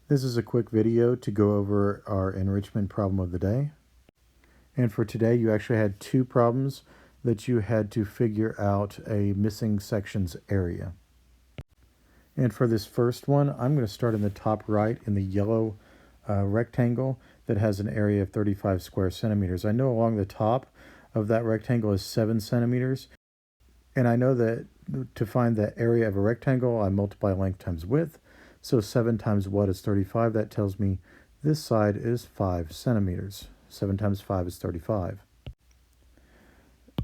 This is a quick video to go over our enrichment problem of the day. And for today, you actually had two problems that you had to figure out a missing section's area. And for this first one, I'm going to start in the top right in the yellow rectangle that has an area of 35 square centimeters. I know along the top of that rectangle is 7 centimeters. And I know that to find the area of a rectangle, I multiply length times width. So 7 times what is 35? That tells me this side is 5 centimeters. 7 times 5 is 35.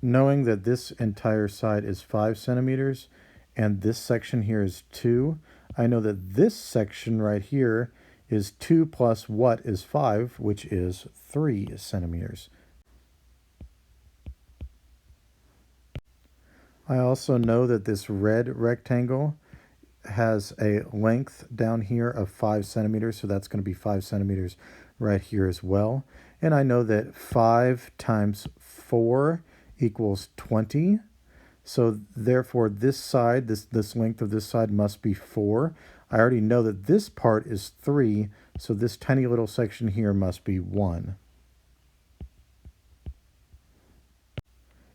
Knowing that this entire side is 5 centimeters and this section here is 2, I know that this section right here is 2 plus what is 5, which is 3 centimeters. I also know that this red rectangle has a length down here of 5 centimeters, so that's going to be 5 centimeters right here as well. And I know that 5 times 4 equals 20. So therefore this side, this length of this side must be 4. I already know that this part is 3, so this tiny little section here must be 1.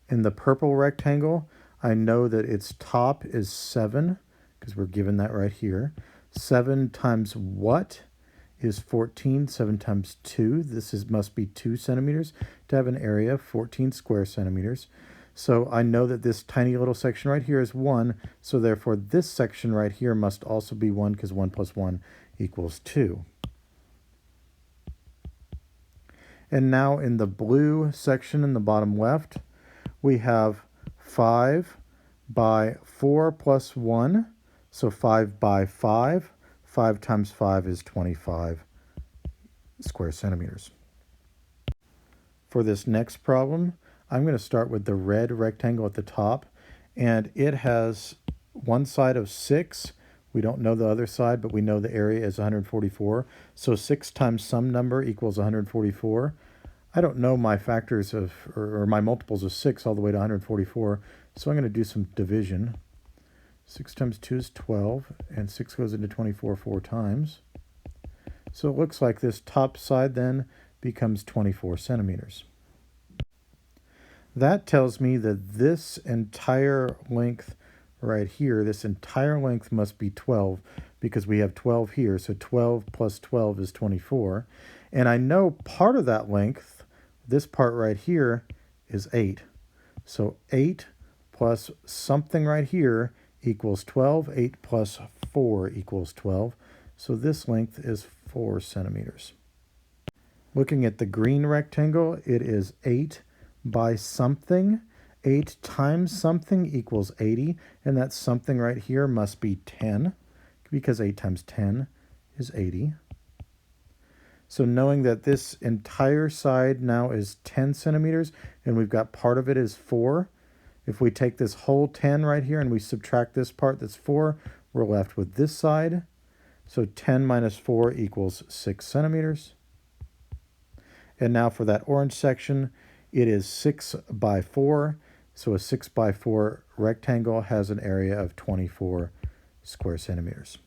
In the purple rectangle, I know that its top is 7, because we're given that right here. 7 times what is 14? 7 times 2. Must be 2 centimeters to have an area of 14 square centimeters. So I know that this tiny little section right here is 1. So therefore this section right here must also be 1, because 1 plus 1 equals 2. And now in the blue section in the bottom left, we have 5 by 4 plus 1. So 5 by 5. 5 times 5 is 25 square centimeters. For this next problem, I'm going to start with the red rectangle at the top. And it has one side of 6. We don't know the other side, but we know the area is 144. So 6 times some number equals 144. I don't know my factors of, or my multiples of 6 all the way to 144. So I'm going to do some division. 6 times 2 is 12, and 6 goes into 24 4 times. So it looks like this top side then becomes 24 centimeters. That tells me that this entire length right here, this entire length must be 12, because we have 12 here. So 12 plus 12 is 24. And I know part of that length, this part right here, is 8. So 8 plus something right here equals 12. 8 plus 4 equals 12. So this length is 4 centimeters. Looking at the green rectangle, it is 8 by something. 8 times something equals 80. And that something right here must be 10, because 8 times 10 is 80. So knowing that this entire side now is 10 centimeters, and we've got part of it is 4, if we take this whole 10 right here and we subtract this part that's 4, we're left with this side. So 10 minus 4 equals 6 centimeters. And now for that orange section, it is 6 by 4. So a 6 by 4 rectangle has an area of 24 square centimeters.